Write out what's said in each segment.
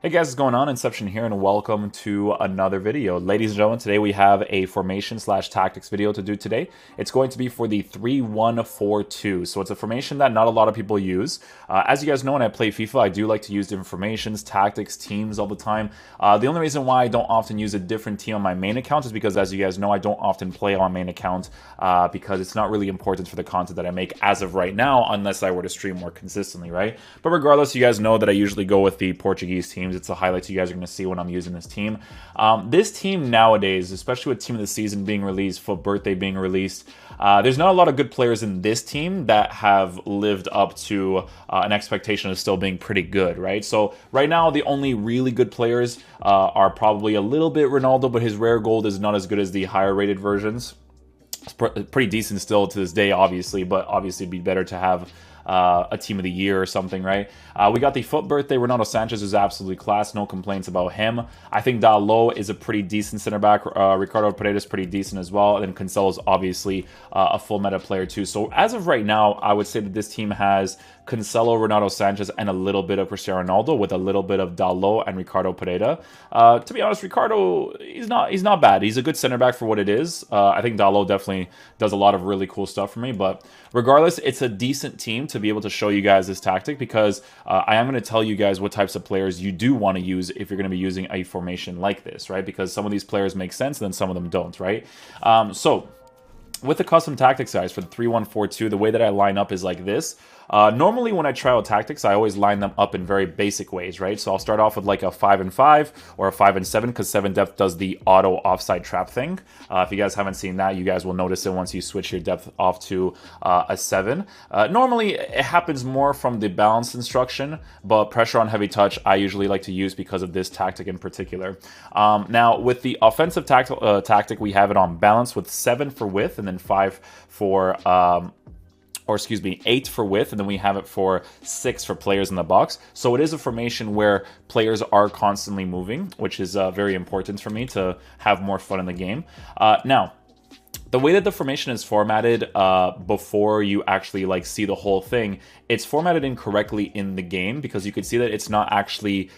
Hey guys, what's going on? Inception here, and welcome to another video. Ladies and gentlemen, today we have a formation slash tactics video to do today. It's going to be for the 3-1-4-2. So it's a formation that not a lot of people use. As you guys know, when I play FIFA, I do like to use different formations, tactics, teams all the time. The only reason why I don't often use a different team on my main account is because, as you guys know, I don't often play on my main account because it's not really important for the content that I make as of right now, unless I were to stream more consistently, right? But regardless, you guys know that I usually go with the Portuguese teams. It's the highlights you guys are going to see when I'm using this team. This team nowadays, especially with Team of the Season being released, Foot Birthday being released, there's not a lot of good players in this team that have lived up to an expectation of still being pretty good, right? So right now, the only really good players are probably a little bit Ronaldo, but his rare gold is not as good as the higher rated versions. It's pretty decent still to this day, obviously, but obviously it'd be better to have a team of the year or something, right? We got the Foot Birthday. Ronaldo Sanchez is absolutely class. No complaints about him. I think Dalot is a pretty decent center back. Ricardo Pereira is pretty decent as well. And then Cancelo is obviously a full meta player too. So as of right now, I would say that this team has Cancelo, Ronaldo Sanchez, and a little bit of Cristiano Ronaldo with a little bit of Dalot and Ricardo Pereira. To be honest, Ricardo, he's not bad. He's a good center back for what it is. I think Dalot definitely does a lot of really cool stuff for me. But regardless, it's a decent team to be able to show you guys this tactic because I am going to tell you guys what types of players you do want to use if you're going to be using a formation like this, right? Because some of these players make sense and then some of them don't, right? So with the custom tactics, guys, for the 3-1-4-2, the way that I line up is like this. Normally, when I try out tactics, I always line them up in very basic ways, right? So I'll start off with like a 5-5 or a 5-7 because 7 depth does the auto offside trap thing. If you guys haven't seen that, you guys will notice it once you switch your depth off to a 7. Normally, it happens more from the balance instruction, but pressure on heavy touch, I usually like to use because of this tactic in particular. Now, with the offensive tactic, we have it on balance with 7 for width and then 5 for... or excuse me, 8 for width, and then we have it for 6 for players in the box. So it is a formation where players are constantly moving, which is very important for me to have more fun in the game. Now, the way that the formation is formatted before you actually like see the whole thing, it's formatted incorrectly in the game because you can see that it's not actually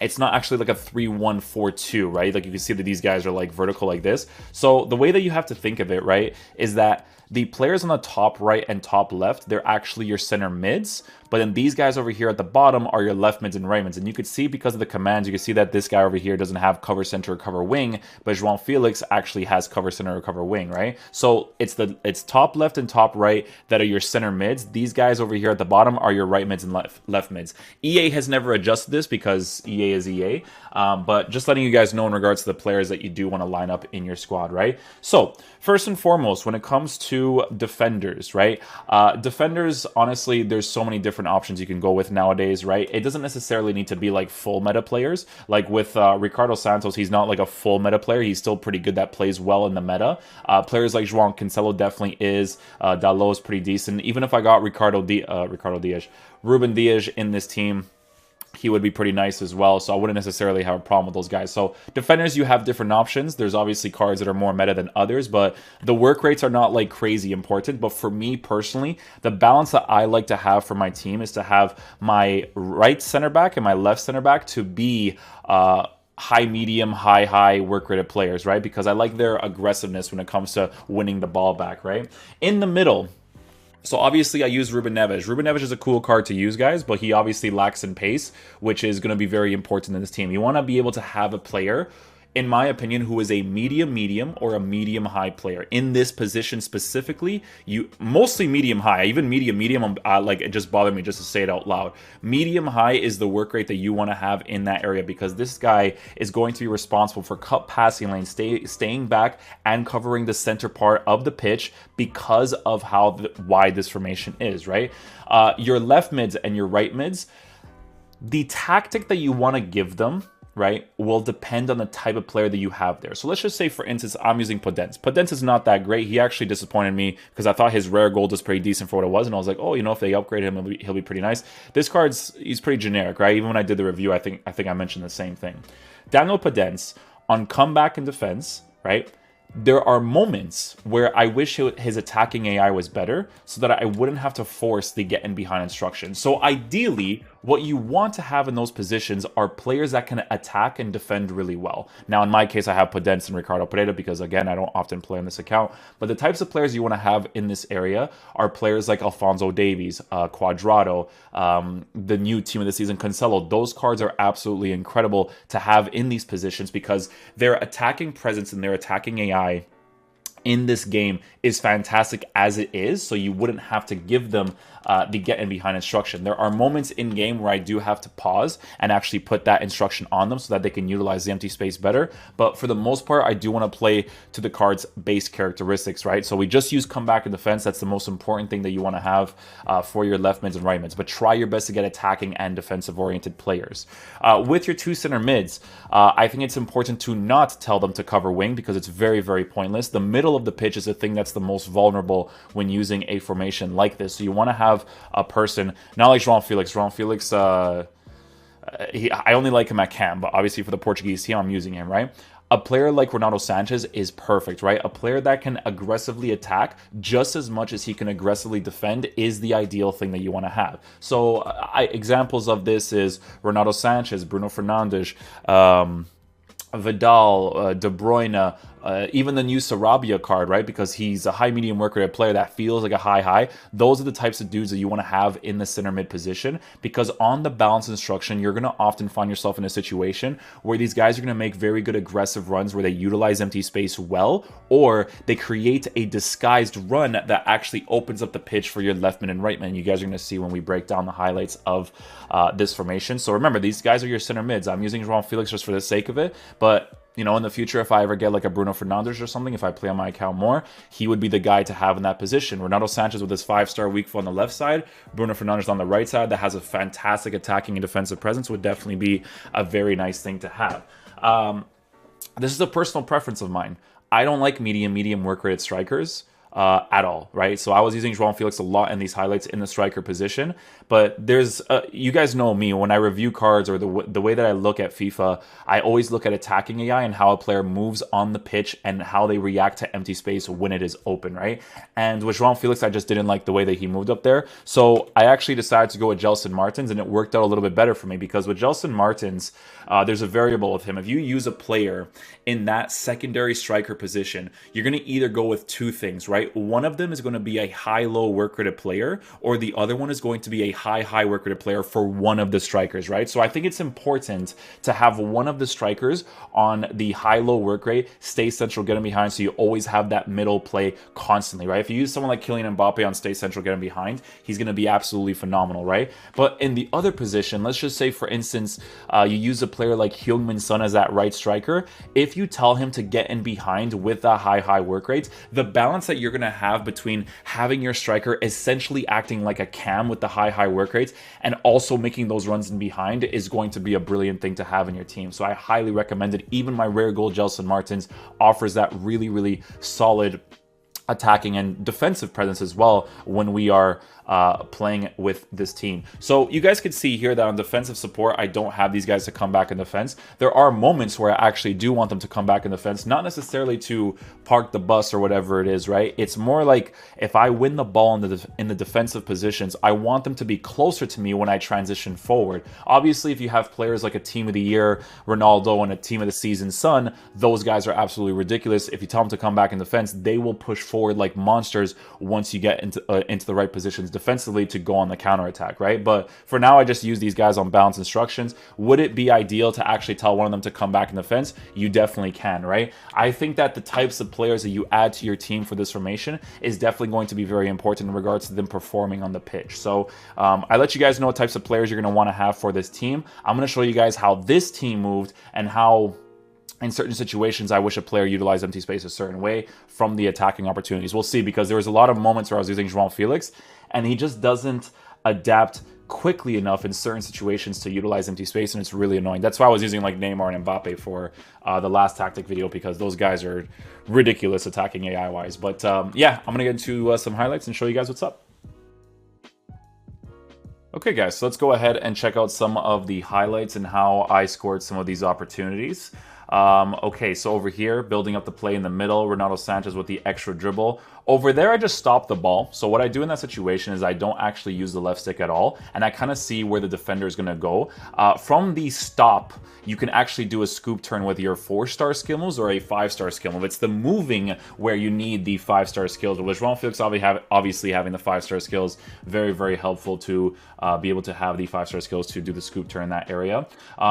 it's not actually like a 3-1-4-2, right? Like you can see that these guys are like vertical like this. So the way that you have to think of it, right, is that the players on the top right and top left, they're actually your center mids. But then these guys over here at the bottom are your left mids and right mids. And you could see because of the commands, you can see that this guy over here doesn't have cover center or cover wing, but João Felix actually has cover center or cover wing, right? So it's top left and top right that are your center mids. These guys over here at the bottom are your right mids and left mids. EA has never adjusted this because EA is EA. But just letting you guys know in regards to the players that you do want to line up in your squad, right? So first and foremost, when it comes to defenders, right? Defenders, honestly, there's so many different options you can go with nowadays, right? It doesn't necessarily need to be like full meta players. Like with Ricardo Santos, he's not like a full meta player. He's still pretty good that plays well in the meta. Players like João Cancelo definitely is. Dalot is pretty decent. Even if I got Ruben Dias in this team, he would be pretty nice as well, so I wouldn't necessarily have a problem with those guys. So defenders, you have different options. There's obviously cards that are more meta than others, but the work rates are not like crazy important. But for me personally, the balance that I like to have for my team is to have my right center back and my left center back to be high, medium, high work rated players, right? Because I like their aggressiveness when it comes to winning the ball back, right? In the middle, so obviously I use Ruben Neves. Ruben Neves is a cool card to use, guys, but he obviously lacks in pace, which is going to be very important in this team. You want to be able to have a player, in my opinion, who is a medium or a medium-high player. In this position specifically, you mostly medium-high, even medium, like it just bothered me just to say it out loud. Medium-high is the work rate that you want to have in that area because this guy is going to be responsible for cut passing lane, staying back and covering the center part of the pitch because of how wide this formation is, right? Your left mids and your right mids, the tactic that you want to give them, right, will depend on the type of player that you have there. So let's just say, for instance, I'm using Podence. Podence is not that great. He actually disappointed me because I thought his rare gold was pretty decent for what it was, and I was like, oh, you know, if they upgrade him, he'll be pretty nice. This he's pretty generic, right? Even when I did the review, I think I mentioned the same thing. Daniel Podence on comeback and defense, right? There are moments where I wish his attacking AI was better so that I wouldn't have to force the get in behind instruction. So ideally, what you want to have in those positions are players that can attack and defend really well. Now, in my case, I have Podence and Ricardo Pereira because, again, I don't often play on this account. But the types of players you want to have in this area are players like Alphonso Davies, Quadrado, the new team of the season, Cancelo. Those cards are absolutely incredible to have in these positions because their attacking presence and their attacking AI in this game is fantastic as it is, so you wouldn't have to give them the get in behind instruction. There are moments in game where I do have to pause and actually put that instruction on them so that they can utilize the empty space better, but for the most part, I do want to play to the card's base characteristics, right? So we just use comeback and defense. That's the most important thing that you want to have for your left mids and right mids, but try your best to get attacking and defensive oriented players. With your two center mids, I think it's important to not tell them to cover wing because it's very, very pointless. The middle of the pitch is the thing that's the most vulnerable when using a formation like this. So you want to have a person, not like João Felix. João Felix, I only like him at cam, but obviously for the Portuguese team, I'm using him, right? A player like Renato Sanchez is perfect, right? A player that can aggressively attack just as much as he can aggressively defend is the ideal thing that you want to have. So examples of this is Renato Sanchez, Bruno Fernandes, Vidal, De Bruyne, even the new Sarabia card, right? Because he's a high medium work rate player that feels like a high. Those are the types of dudes that you want to have in the center mid position because on the balance instruction, you're going to often find yourself in a situation where these guys are going to make very good aggressive runs where they utilize empty space well, or they create a disguised run that actually opens up the pitch for your left mid and right mid. You guys are going to see when we break down the highlights of this formation. So remember, these guys are your center mids. I'm using João Felix just for the sake of it, but you know, in the future, if I ever get like a Bruno Fernandes or something, if I play on my account more, he would be the guy to have in that position. Renato Sanchez with his 5-star weak foot on the left side, Bruno Fernandes on the right side that has a fantastic attacking and defensive presence would definitely be a very nice thing to have. This is a personal preference of mine. I don't like medium work rated strikers at all, right? So I was using João Felix a lot in these highlights in the striker position, but there's you guys know me, when I review cards or the way that I look at FIFA, I always look at attacking AI and how a player moves on the pitch and how they react to empty space when it is open, right? And with João Felix, I just didn't like the way that he moved up there, so I actually decided to go with Gelson Martins, and it worked out a little bit better for me because with Gelson Martins, there's a variable with him. If you use a player in that secondary striker position, you're going to either go with two things, right? One of them is going to be a high-low work rated player, or the other one is going to be a high work rated player for one of the strikers, right? So I think it's important to have one of the strikers on the high-low work rate, stay central, get him behind, so you always have that middle play constantly, right? If you use someone like Kylian Mbappe on stay central, get him behind, he's going to be absolutely phenomenal, right? But in the other position, let's just say, for instance, you use a player like Heung-min Son as that right striker. If you tell him to get in behind with that high work rate, the balance that you're going to have between having your striker essentially acting like a cam with the high work rates and also making those runs in behind is going to be a brilliant thing to have in your team. So I highly recommend it. Even my rare gold Gelson Martins offers that really solid attacking and defensive presence as well when we are playing with this team. So you guys can see here that on defensive support, I don't have these guys to come back in defense. There are moments where I actually do want them to come back in defense, not necessarily to park the bus or whatever it is, right? It's more like if I win the ball in the defensive positions, I want them to be closer to me when I transition forward. Obviously, if you have players like a team of the year Ronaldo and a team of the season Son, those guys are absolutely ridiculous. If you tell them to come back in defense, they will push forward like monsters once you get into the right positions defensively to go on the counter attack, right? But for now, I just use these guys on balance instructions. Would it be ideal to actually tell one of them to come back in defense? You definitely can, right? I think that the types of players that you add to your team for this formation is definitely going to be very important in regards to them performing on the pitch. So I let you guys know what types of players you're going to want to have for this team. I'm going to show you guys how this team moved and how in certain situations, I wish a player utilized empty space a certain way from the attacking opportunities. We'll see, because there was a lot of moments where I was using João Felix, and he just doesn't adapt quickly enough in certain situations to utilize empty space, and it's really annoying. That's why I was using like Neymar and Mbappe for the last tactic video, because those guys are ridiculous attacking AI-wise. But yeah, I'm going to get into some highlights and show you guys what's up. Okay, guys, so let's go ahead and check out some of the highlights and how I scored some of these opportunities. Okay, so over here, building up the play in the middle, Renato Sanchez with the extra dribble. Over there, I just stop the ball. So what I do in that situation is I don't actually use the left stick at all, and I kind of see where the defender is going to go. From the stop, you can actually do a scoop turn with your 4-star skill moves or a 5-star skill move. It's the moving where you need the 5-star skills, which João Felix obviously having the 5-star skills, very, very helpful to be able to have the 5-star skills to do the scoop turn in that area.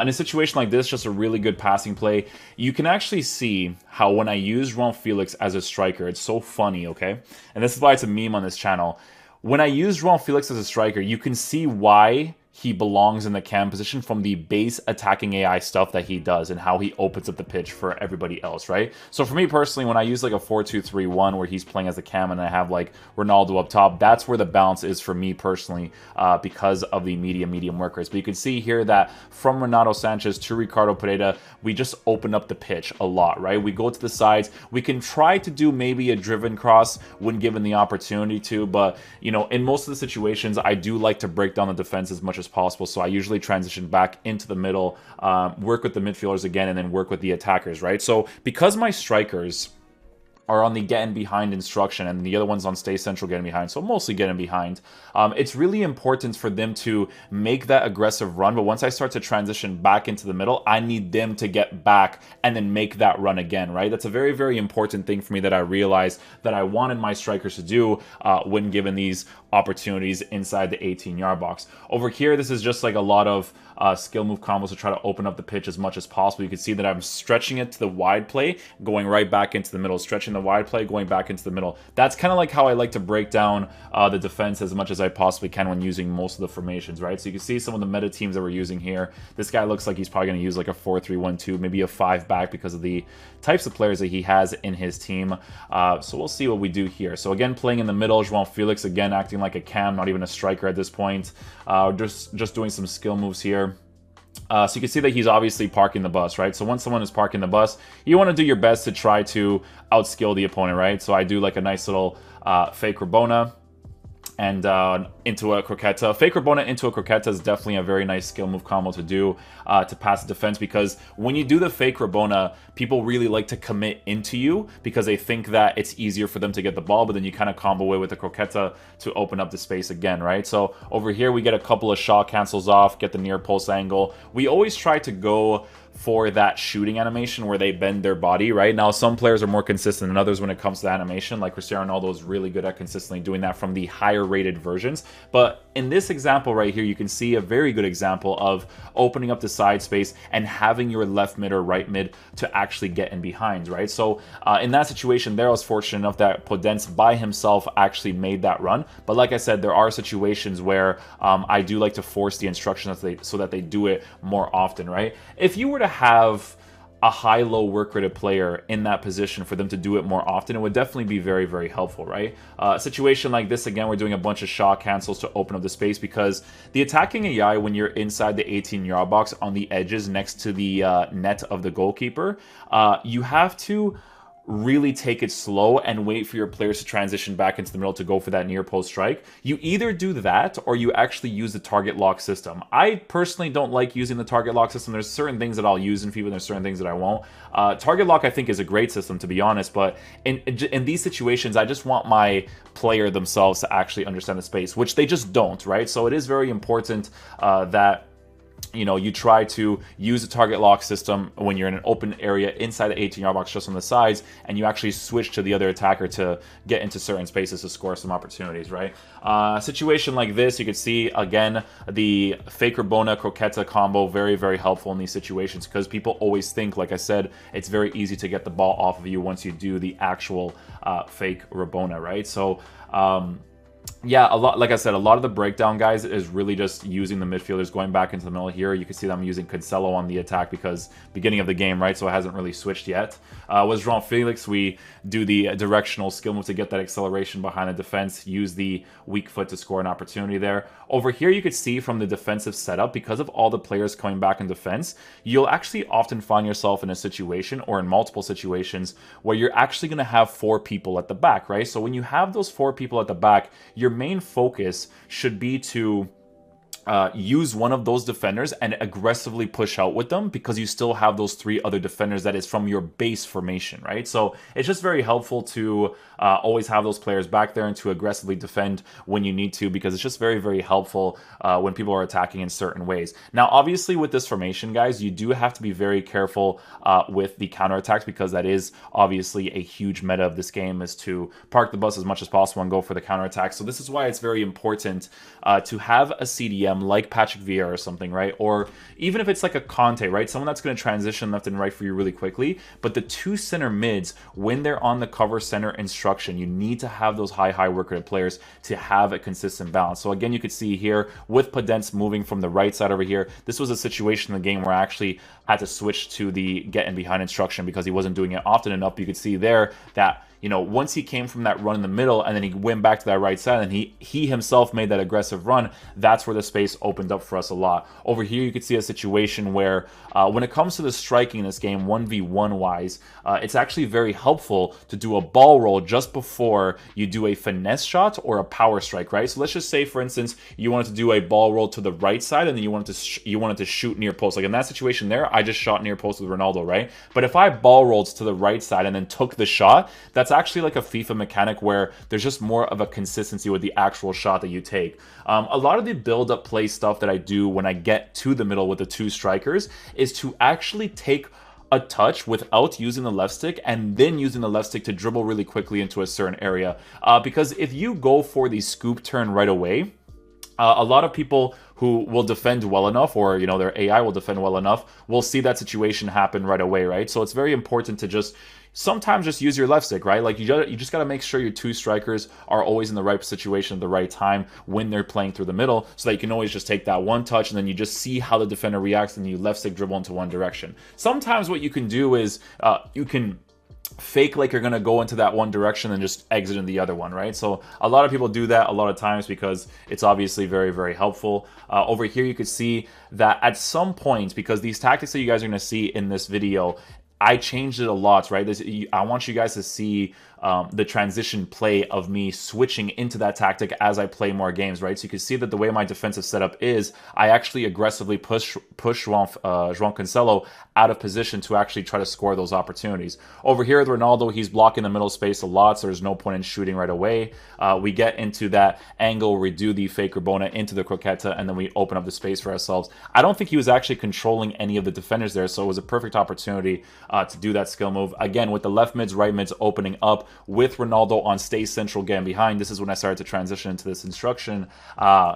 In a situation like this, just a really good passing play. You can actually see how when I use João Felix as a striker, it's so funny, okay? And this is why it's a meme on this channel. When I use João Felix as a striker, you can see why he belongs in the cam position from the base attacking AI stuff that he does and how he opens up the pitch for everybody else, right? So for me personally, when I use like a 4-2-3-1 where he's playing as a cam and I have like Ronaldo up top, that's where the balance is for me personally because of the medium workers. But you can see here that from Renato Sanchez to Ricardo Pereira, we just open up the pitch a lot, right? We go to the sides. We can try to do maybe a driven cross when given the opportunity to, but you know, in most of the situations, I do like to break down the defense as much as possible. So I usually transition back into the middle, work with the midfielders again, and then work with the attackers, right? So because my strikers are on the getting behind instruction and the other one's on stay central getting behind, so mostly getting behind, it's really important for them to make that aggressive run. But once I start to transition back into the middle, I need them to get back and then make that run again, right? That's a very, very important thing for me that I realized that I wanted my strikers to do when given these opportunities inside the 18-yard box. Over here, this is just like a lot of skill move combos to try to open up the pitch as much as possible. You can see that I'm stretching it to the wide play, going right back into the middle, stretching the wide play, going back into the middle. That's kind of like how I like to break down the defense as much as I possibly can when using most of the formations, right? So you can see some of the meta teams that we're using here. This guy looks like he's probably going to use like a 4-3-1-2, maybe a 5-back because of the types of players that he has in his team. So we'll see what we do here. So again, playing in the middle, João Felix again acting like a cam, not even a striker at this point. Just doing some skill moves here. So you can see that he's obviously parking the bus, right? So once someone is parking the bus, you want to do your best to try to outskill the opponent, right? So I do like a nice little fake Rabona and into a croqueta. Fake Rabona into a croqueta is definitely a very nice skill move combo to do to pass the defense, because when you do the fake Rabona, people really like to commit into you because they think that it's easier for them to get the ball, but then you kind of combo away with the croqueta to open up the space again, right? So over here, we get a couple of shot cancels off, get the near post angle. We always try to go for that shooting animation where they bend their body, right? Now, some players are more consistent than others when it comes to animation. Like Cristiano Ronaldo is really good at consistently doing that from the higher rated versions. But in this example right here, you can see a very good example of opening up the side space and having your left mid or right mid to actually get in behind, right? So in that situation there, I was fortunate enough that Podence by himself actually made that run. But like I said, there are situations where I do like to force the instructions so that they do it more often, right? If you were to have a high-low work rated player in that position for them to do it more often, it would definitely be very, very helpful, right? A situation like this, again, we're doing a bunch of shot cancels to open up the space because the attacking AI, when you're inside the 18-yard box on the edges next to the net of the goalkeeper, you have to really take it slow and wait for your players to transition back into the middle to go for that near post strike. You either do that or you actually use the target lock system. I personally don't like using the target lock system. There's certain things that I'll use in FIFA and there's certain things that I won't. Target lock I think is a great system, to be honest, but in these situations I just want my player themselves to actually understand the space, which they just don't, right? So it is very important that you try to use the target lock system when you're in an open area inside the 18-yard box just on the sides, and you actually switch to the other attacker to get into certain spaces to score some opportunities, right? Situation like this, you can see, again, the fake Rabona Croqueta combo, very, very helpful in these situations because people always think, like I said, it's very easy to get the ball off of you once you do the actual fake Rabona, right? So, yeah, like I said, a lot of the breakdown, guys, is really just using the midfielders going back into the middle here. You can see that I'm using Cancelo on the attack because beginning of the game, right? So it hasn't really switched yet. With João Felix, we do the directional skill move to get that acceleration behind the defense, use the weak foot to score an opportunity there. Over here, you could see from the defensive setup, because of all the players coming back in defense, you'll actually often find yourself in a situation or in multiple situations where you're actually going to have 4 people at the back, right? So when you have those 4 people at the back, your main focus should be to use one of those defenders and aggressively push out with them, because you still have those 3 other defenders that is from your base formation, right? So it's just very helpful to always have those players back there and to aggressively defend when you need to, because it's just very, very helpful when people are attacking in certain ways. Now, obviously, with this formation, guys, you do have to be very careful with the counterattacks, because that is obviously a huge meta of this game, is to park the bus as much as possible and go for the counterattack. So this is why it's very important to have a CDM like Patrick Vieira or something, right? Or even if it's like a Conte, right? Someone that's going to transition left and right for you really quickly. But the 2 center mids, when they're on the cover center instruction, you need to have those high work rate players to have a consistent balance. So again, you could see here with Podence moving from the right side over here, this was a situation in the game where I actually had to switch to the get in behind instruction because he wasn't doing it often enough. But you could see there that, you know, once he came from that run in the middle and then he went back to that right side and he himself made that aggressive run, that's where the space opened up for us a lot. Over here, you could see a situation where when it comes to the striking in this game, 1v1 wise, it's actually very helpful to do a ball roll just before you do a finesse shot or a power strike, right? So let's just say, for instance, you wanted to do a ball roll to the right side and then you wanted to shoot near post. Like in that situation there, I just shot near post with Ronaldo, right? But if I ball rolled to the right side and then took the shot, that's actually like a FIFA mechanic where there's just more of a consistency with the actual shot that you take. A lot of the build-up play stuff that I do when I get to the middle with the 2 strikers is to actually take a touch without using the left stick and then using the left stick to dribble really quickly into a certain area. Because if you go for the scoop turn right away, a lot of people who will defend well enough, or, you know, their AI will defend well enough, will see that situation happen right away, right? So it's very important to just sometimes just use your left stick, right? Like you just got to make sure your 2 strikers are always in the right situation at the right time when they're playing through the middle, so that you can always just take that one touch and then you just see how the defender reacts and you left stick dribble into one direction. Sometimes what you can do is you can fake like you're going to go into that one direction and just exit in the other one, right? So a lot of people do that a lot of times because it's obviously very, very helpful. Over here, you could see that at some point, because these tactics that you guys are going to see in this video, I changed it a lot, right? I want you guys to see the transition play of me switching into that tactic as I play more games, right? So you can see that the way my defensive setup is, I actually aggressively push João Cancelo out of position to actually try to score those opportunities. Over here with Ronaldo, he's blocking the middle space a lot, so there's no point in shooting right away. We get into that angle where we do the fake Rabona into the croqueta, and then we open up the space for ourselves. I don't think he was actually controlling any of the defenders there, so it was a perfect opportunity to do that skill move. Again, with the left mids, right mids opening up, with Ronaldo on stay central getting behind, this is when I started to transition into this instruction.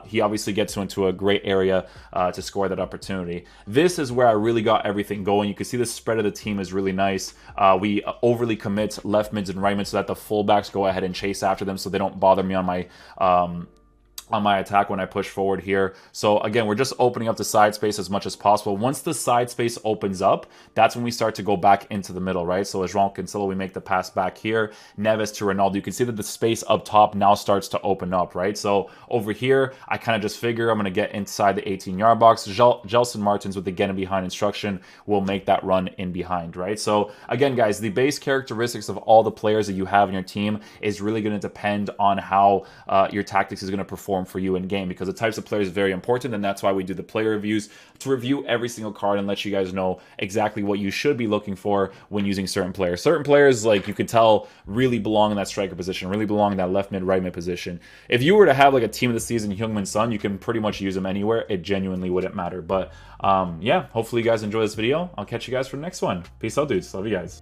He obviously gets into a great area to score that opportunity. This is where I really got everything going. You can see the spread of the team is really nice. We overly commit left mids and right mids so that the fullbacks go ahead and chase after them so they don't bother me on my attack when I push forward here. So again, we're just opening up the side space as much as possible. Once the side space opens up, that's when we start to go back into the middle, right? So as João Cancelo, we make the pass back here. Neves to Ronaldo. You can see that the space up top now starts to open up, right? So over here, I kind of just figure I'm going to get inside the 18-yard box. Gelson Martins with the get in behind instruction will make that run in behind, right? So again, guys, the base characteristics of all the players that you have in your team is really going to depend on how your tactics is going to perform for you in game, because the types of players is very important, and that's why we do the player reviews, to review every single card and let you guys know exactly what you should be looking for when using certain players. Certain players, like you could tell, really belong in that striker position, really belong in that left mid, right mid position. If you were to have like a team of the season Heung-min Son, you can pretty much use them anywhere. It genuinely wouldn't matter. But yeah, hopefully you guys enjoy this video. I'll catch you guys for the next one. Peace out, dudes. Love you guys.